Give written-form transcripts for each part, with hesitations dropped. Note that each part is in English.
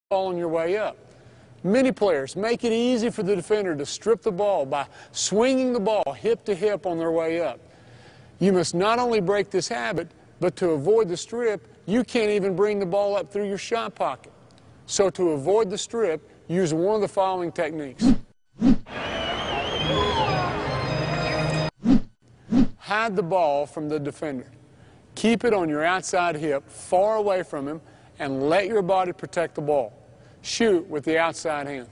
ball on your way up. Many players make it easy for the defender to strip the ball by swinging the ball hip to hip on their way up. You must not only break this habit, but to avoid the strip, you can't even bring the ball up through your shot pocket. So to avoid the strip, use one of the following techniques. Hide the ball from the defender. Keep it on your outside hip, far away from him, and let your body protect the ball. Shoot with the outside hand.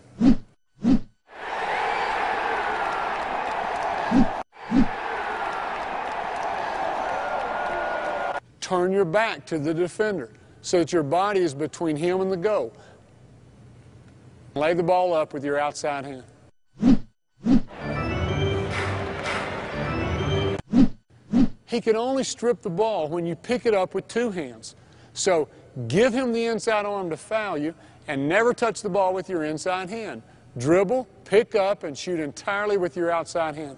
Turn your back to the defender so that your body is between him and the goal. Lay the ball up with your outside hand. He can only strip the ball when you pick it up with two hands. So give him the inside arm to foul you and never touch the ball with your inside hand. Dribble, pick up, and shoot entirely with your outside hand.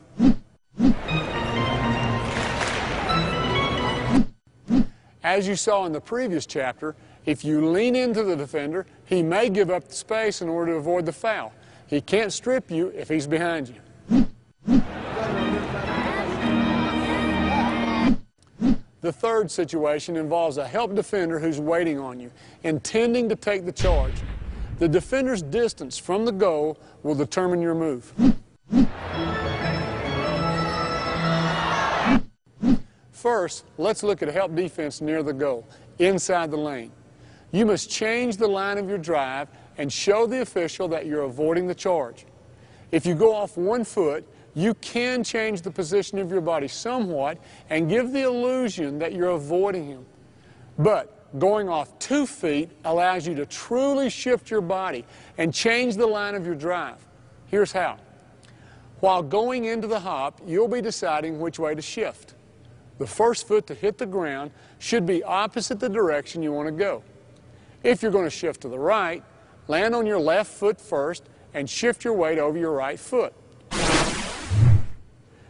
As you saw in the previous chapter, if you lean into the defender, he may give up the space in order to avoid the foul. He can't strip you if he's behind you. The third situation involves a help defender who's waiting on you, intending to take the charge. The defender's distance from the goal will determine your move. First, let's look at help defense near the goal, inside the lane. You must change the line of your drive and show the official that you're avoiding the charge. If you go off 1 foot, you can change the position of your body somewhat and give the illusion that you're avoiding him. But going off 2 feet allows you to truly shift your body and change the line of your drive. Here's how. While going into the hop, you'll be deciding which way to shift. The first foot to hit the ground should be opposite the direction you want to go. If you're going to shift to the right, land on your left foot first and shift your weight over your right foot.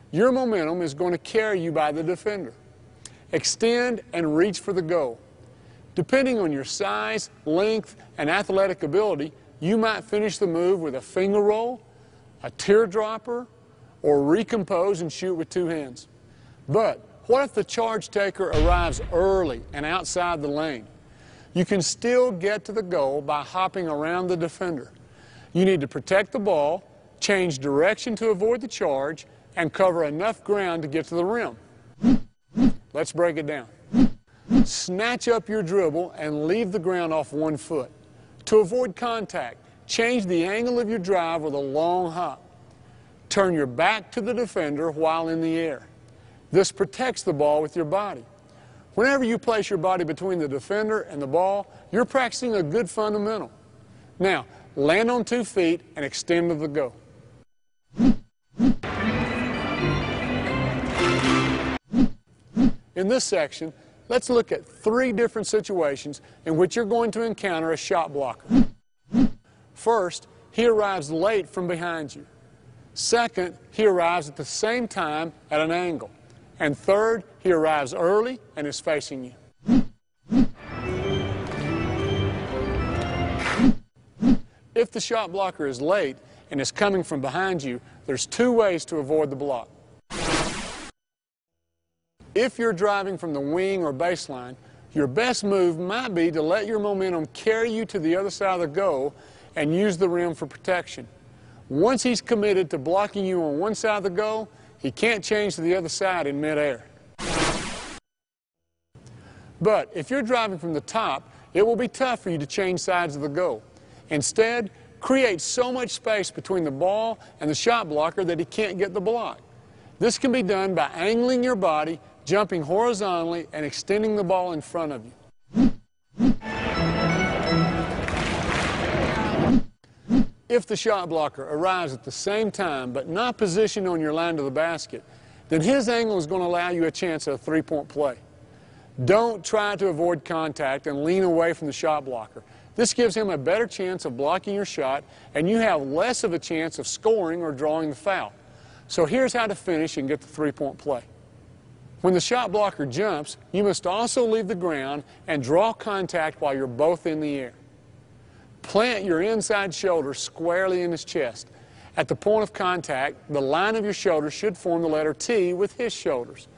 Your momentum is going to carry you by the defender. Extend and reach for the goal. Depending on your size, length, and athletic ability, you might finish the move with a finger roll, a teardropper, or recompose and shoot with 2 hands. But what if the charge taker arrives early and outside the lane? You can still get to the goal by hopping around the defender. You need to protect the ball, change direction to avoid the charge, and cover enough ground to get to the rim. Let's break it down. Snatch up your dribble and leave the ground off 1 foot. To avoid contact, change the angle of your drive with a long hop. Turn your back to the defender while in the air. This protects the ball with your body. Whenever you place your body between the defender and the ball, you're practicing a good fundamental. Now, land on 2 feet and extend to the goal. In this section, let's look at 3 different situations in which you're going to encounter a shot blocker. First, he arrives late from behind you. Second, he arrives at the same time at an angle. And third, he arrives early and is facing you. If the shot blocker is late and is coming from behind you, there's 2 ways to avoid the block. If you're driving from the wing or baseline, your best move might be to let your momentum carry you to the other side of the goal and use the rim for protection. Once he's committed to blocking you on one side of the goal, he can't change to the other side in midair. But if you're driving from the top, it will be tough for you to change sides of the goal. Instead, create so much space between the ball and the shot blocker that he can't get the block. This can be done by angling your body, jumping horizontally, and extending the ball in front of you. If the shot blocker arrives at the same time but not positioned on your line to the basket, then his angle is going to allow you a chance at a 3-point play. Don't try to avoid contact and lean away from the shot blocker. This gives him a better chance of blocking your shot, and you have less of a chance of scoring or drawing the foul. So here's how to finish and get the 3-point play. When the shot blocker jumps, you must also leave the ground and draw contact while you're both in the air. Plant your inside shoulder squarely in his chest. At the point of contact, the line of your shoulder should form the letter T with his shoulders.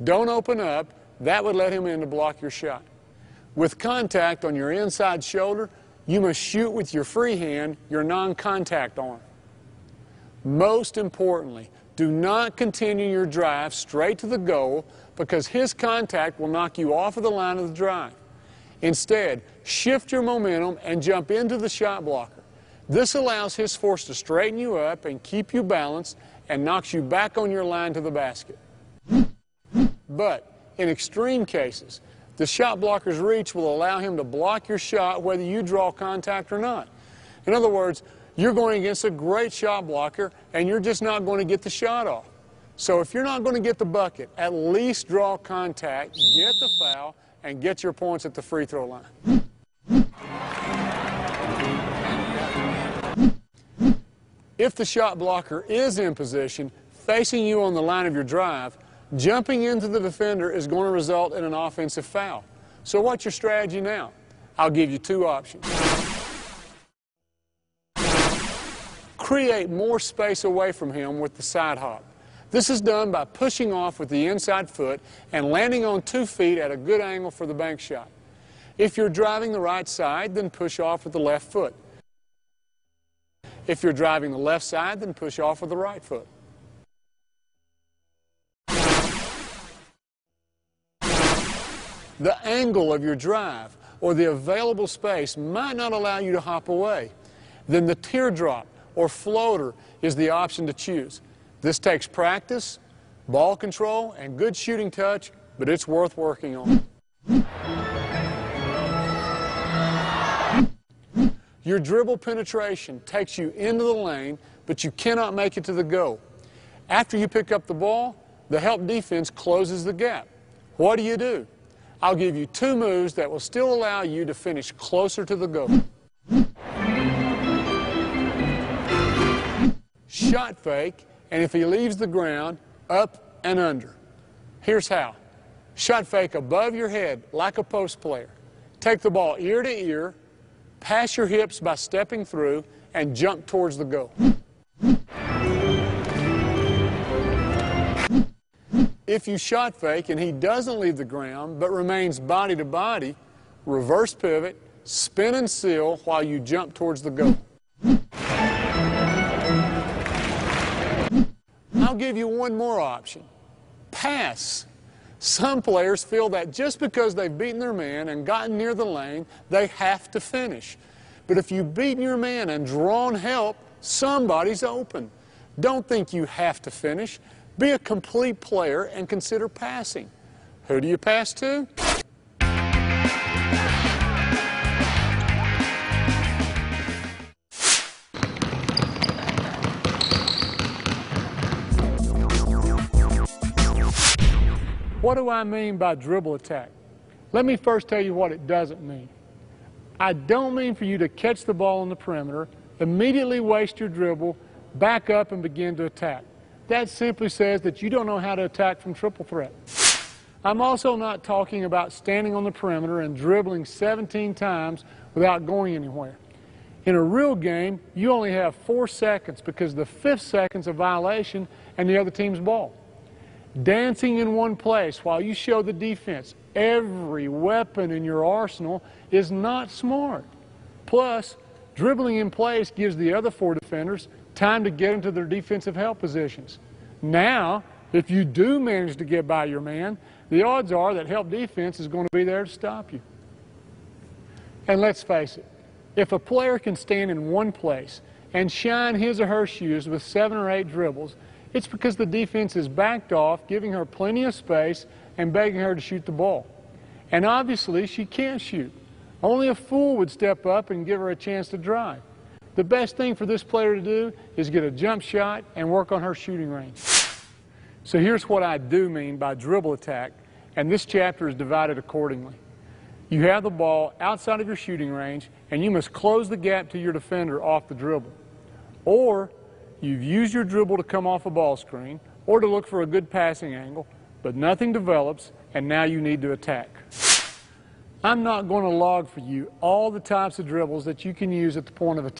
Don't open up. That would let him in to block your shot. With contact on your inside shoulder, you must shoot with your free hand, your non-contact arm. Most importantly, do not continue your drive straight to the goal because his contact will knock you off of the line of the drive. Instead, shift your momentum and jump into the shot blocker. This allows his force to straighten you up and keep you balanced and knocks you back on your line to the basket. But in extreme cases, the shot blocker's reach will allow him to block your shot whether you draw contact or not. In other words, you're going against a great shot blocker and you're just not going to get the shot off. So if you're not going to get the bucket, at least draw contact, get the foul, and get your points at the free throw line. If the shot blocker is in position, facing you on the line of your drive, jumping into the defender is going to result in an offensive foul. So what's your strategy now? I'll give you two options. Create more space away from him with the side hop. This is done by pushing off with the inside foot and landing on 2 feet at a good angle for the bank shot. If you're driving the right side, then push off with the left foot. If you're driving the left side, then push off with the right foot. The angle of your drive or the available space might not allow you to hop away. Then the teardrop or floater is the option to choose. This takes practice, ball control, and good shooting touch, but it's worth working on. Your dribble penetration takes you into the lane, but you cannot make it to the goal. After you pick up the ball, the help defense closes the gap. What do? I'll give you 2 moves that will still allow you to finish closer to the goal. Shot fake, and if he leaves the ground, up and under. Here's how. Shot fake above your head like a post player. Take the ball ear to ear, pass your hips by stepping through, and jump towards the goal. If you shot fake and he doesn't leave the ground but remains body to body, reverse pivot, spin and seal while you jump towards the goal. I'll give you one more option. Pass. Some players feel that just because they've beaten their man and gotten near the lane, they have to finish. But if you've beaten your man and drawn help, somebody's open. Don't think you have to finish. Be a complete player and consider passing. Who do you pass to? What do I mean by dribble attack? Let me first tell you what it doesn't mean. I don't mean for you to catch the ball on the perimeter, immediately waste your dribble, back up and begin to attack. That simply says that you don't know how to attack from triple threat. I'm also not talking about standing on the perimeter and dribbling 17 times without going anywhere. In a real game, you only have 4 seconds because the 5th second's a violation and the other team's ball. Dancing in one place while you show the defense every weapon in your arsenal is not smart. Plus, dribbling in place gives the other 4 defenders time to get into their defensive help positions. Now, if you do manage to get by your man, the odds are that help defense is going to be there to stop you. And let's face it, if a player can stand in one place and shine his or her shoes with 7 or 8 dribbles, it's because the defense is backed off, giving her plenty of space and begging her to shoot the ball. And obviously, she can't shoot. Only a fool would step up and give her a chance to drive. The best thing for this player to do is get a jump shot and work on her shooting range. So here's what I do mean by dribble attack, and this chapter is divided accordingly. You have the ball outside of your shooting range, and you must close the gap to your defender off the dribble. Or you've used your dribble to come off a ball screen or to look for a good passing angle, but nothing develops, and now you need to attack. I'm not going to log for you all the types of dribbles that you can use at the point of attack.